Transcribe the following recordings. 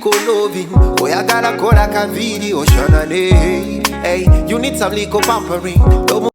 lico loving. Oh, I gotta call like a video, Shanane. Hey, you need some lico pampering. Don't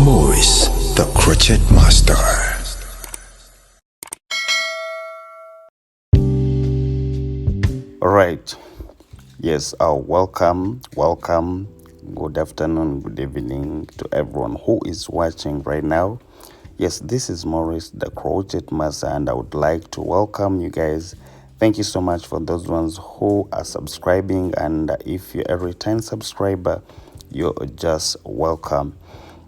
Maurice, the Crochetmaster. Alright, yes, welcome, good afternoon, good evening to everyone who is watching right now. Yes, this is Maurice, the Crochetmaster, and I would like to welcome you guys. Thank you so much for those ones who are subscribing, and if you're a return subscriber, you're just welcome.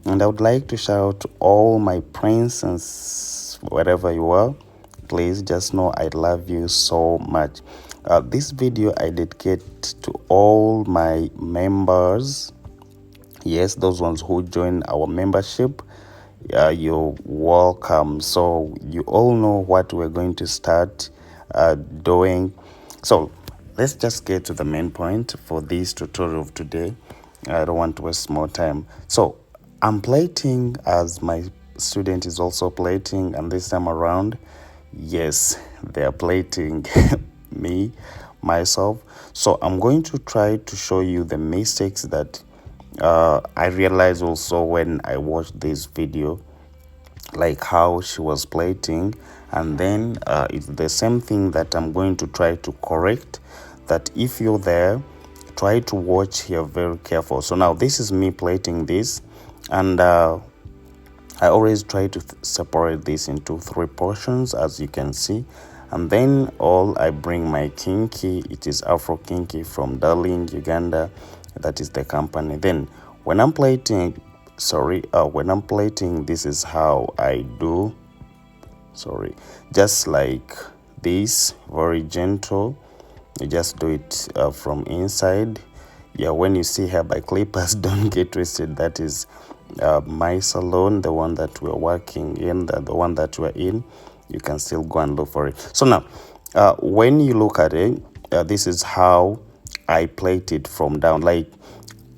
And I would like to shout out to all my princes, wherever you are. Please just know I love you so much. This video I dedicate to all my members. Yes, those ones who join our membership. You're welcome. So you all know what we're going to start doing. So let's just get to the main point for this tutorial of today. I don't want to waste more time. So I'm plating as my student is also plating, and this time around, yes, they are plating myself. So I'm going to try to show you the mistakes that I realized also when I watched this video, like how she was plating, and then it's the same thing that I'm going to try to correct. That if you're there, try to watch here very careful. So now this is me plating this, and I always try to separate this into 3 portions, as you can see. And then I bring my kinky. It is Afro Kinky from Darling, Uganda. That is the company. Then when I'm plating, this is how I do. Just like this, very gentle. You just do it from inside. Yeah, when you see hair by clippers, don't get twisted. That is my salon, the one that we're working in, the one that we're in. You can still go and look for it. So now, when you look at it, this is how I plait it from down. Like,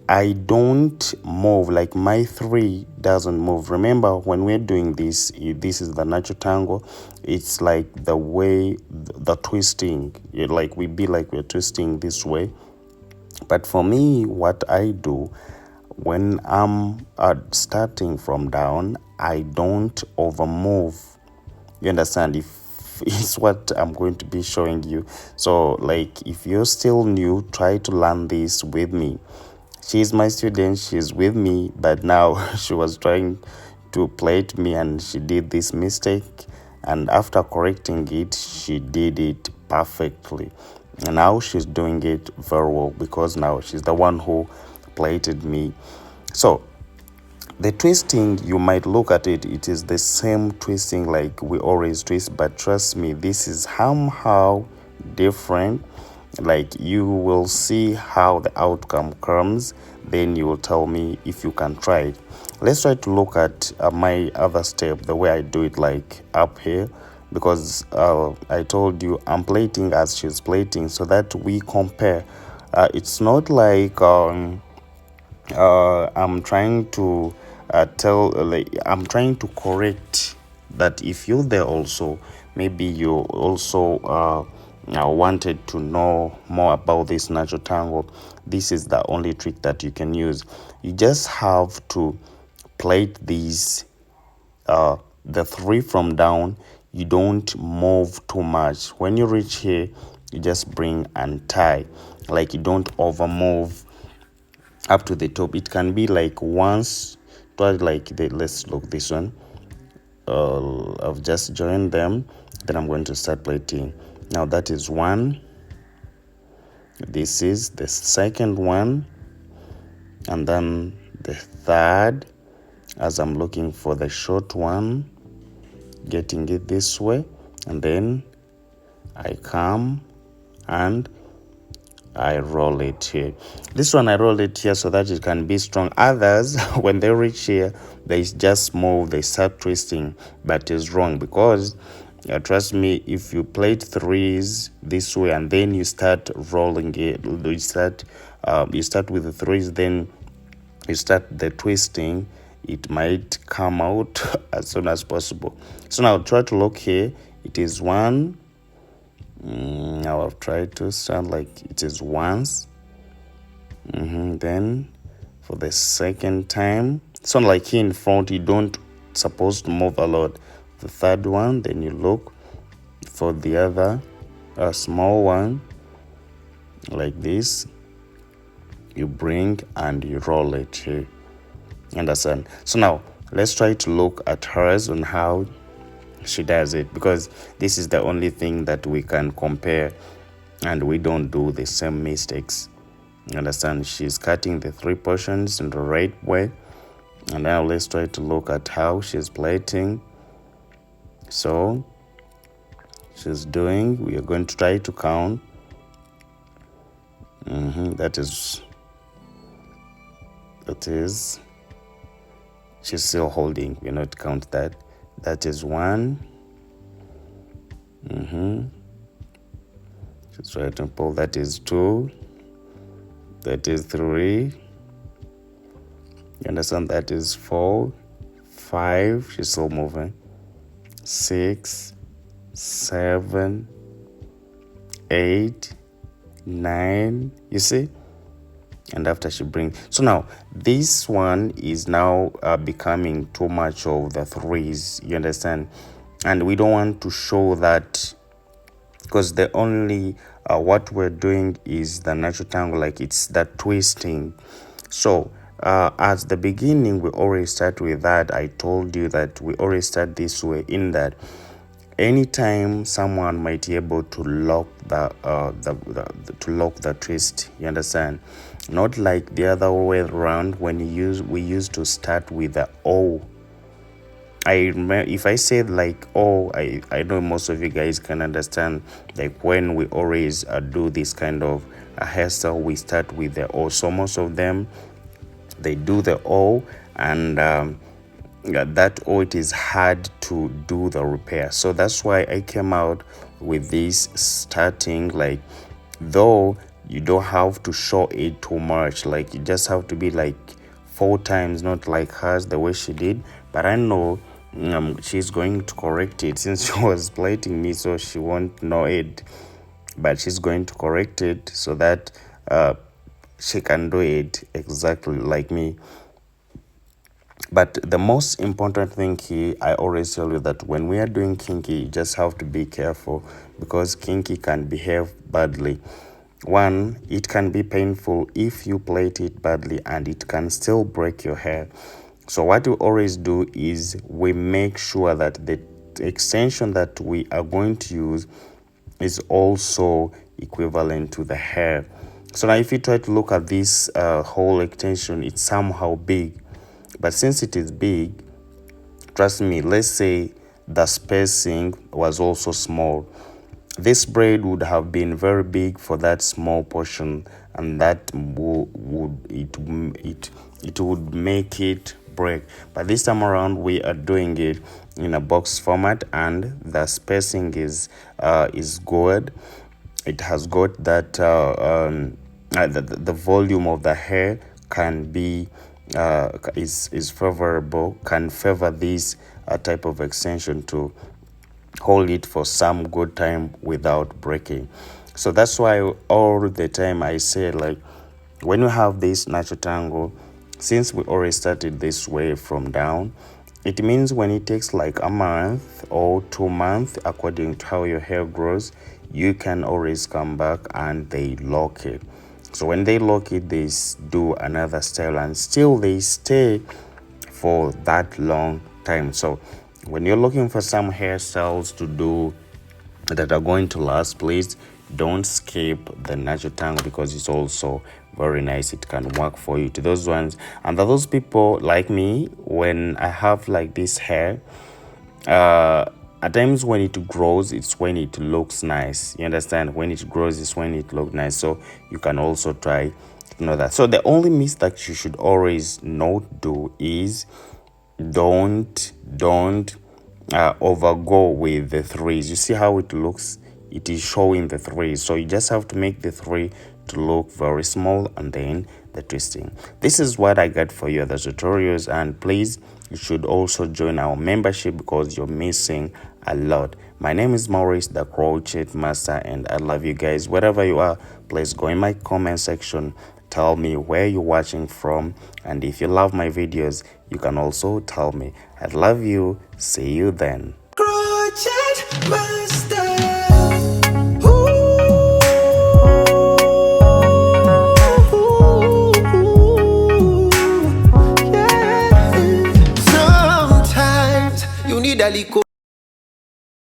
I don't move, like my 3 doesn't move. Remember, when we're doing this is the natural tangle. It's like the way, the twisting, we're twisting this way. But for me, what I do when I'm starting from down, I don't over move. You understand? If it's what I'm going to be showing you. So like, if you're still new, try to learn this with me. She's my student, she's with me, but now she was trying to plait me and she did this mistake, and after correcting it, she did it perfectly. And now she's doing it very well, because now she's the one who plaited me. So the twisting, you might look at it, it is the same twisting like we always twist, but trust me, this is somehow different. Like, you will see how the outcome comes, then you will tell me if you can try it. Let's try to look at my other step, the way I do it, like up here, because I told you I'm plating as she's plating, so that we compare. It's not like I'm trying to I'm trying to correct that. If you're there also, maybe you also wanted to know more about this natural tangle, this is the only trick that you can use. You just have to plait these the 3 from down. You don't move too much. When you reach here, you just bring and tie. Like, you don't over move up to the top. It can be like once, twice, let's look this one. I've just joined them, then I'm going to start plaiting. Now that is 1, this is the second one, and then the 3rd, as I'm looking for the short one, getting it this way, and then I come and I roll it here. This one I roll it here so that it can be strong. Others, when they reach here, they just move, they start twisting, but it's wrong, because trust me, if you plait 3s this way and then you start rolling it, you start with the 3s, then you start the twisting, it might come out as soon as possible. So now try to look here. It is one. Now I've tried to sound like it is once. Then for the second time, sound like here in front, you don't supposed to move a lot. The third one, then you look for the other small one like this. You bring and you roll it here. Understand? So now let's try to look at hers on how she does it, because this is the only thing that we can compare and we don't do the same mistakes. Understand? She's cutting the 3 portions in the right way. And now let's try to look at how she's plaiting. So she's doing, we are going to try to count. That is, she's still holding. We're not count that. That is 1. Just try to pull. That is 2. That is 3. You understand? That is 4, 5. She's still moving. 6, 7, 8, 9. You see? And after she brings, so now this one is now becoming too much of the 3s. You understand? And we don't want to show that, because the only what we're doing is the natural tangle, like it's that twisting. So at the beginning, we already start with that. I told you that we already start this way, in that anytime someone might be able to lock the twist. You understand? Not like the other way around. When we used to start with the O. I remember, if I said like O, I know most of you guys can understand. Like when we always do this kind of a hairstyle, we start with the O. So most of them, they do the O, and that O, it is hard to do the repair. So that's why I came out with this starting, like, though you don't have to show it too much, like you just have to be like 4 times, not like hers the way she did. But I know she's going to correct it, since she was plating me, so she won't know it, but she's going to correct it so that she can do it exactly like me. But the most important thing here, I always tell you that when we are doing kinky, you just have to be careful, because kinky can behave badly. 1, it can be painful if you plait it badly, and it can still break your hair. So what we always do is we make sure that the extension that we are going to use is also equivalent to the hair. So now if you try to look at this whole extension, it's somehow big. But since it is big, trust me, let's say the spacing was also small. This braid would have been very big for that small portion, and that it would make it break. But this time around, we are doing it in a box format, and the spacing is good. It has got that the volume of the hair can be is favorable, can favor this type of extension to hold it for some good time without breaking. So that's why all the time I say, like, when you have this natural tangle, since we already started this way from down, it means when it takes like a month or 2 months, according to how your hair grows, you can always come back and they lock it. So when they lock it, they do another style, and still they stay for that long time. So when you're looking for some hairstyles to do that are going to last, please don't skip the natural tangle, because it's also very nice. It can work for you. To those ones, and for those people like me, when I have like this hair, at times when it grows, it's when it looks nice. You understand? When it grows is when it looks nice. So you can also try to know that. So the only mistake you should always not do is don't overgo with the 3s. You see how it looks? It is showing the 3s. So you just have to make the 3 to look very small, and then the twisting. This is what I got for you, the tutorials, and please, you should also join our membership because you're missing a lot. My name is Maurice, the Crochetmaster, and I love you guys. Wherever you are, please go in my comment section, tell me where you're watching from, and if you love my videos, you can also tell me. I love you. See you then. Crochetmaster.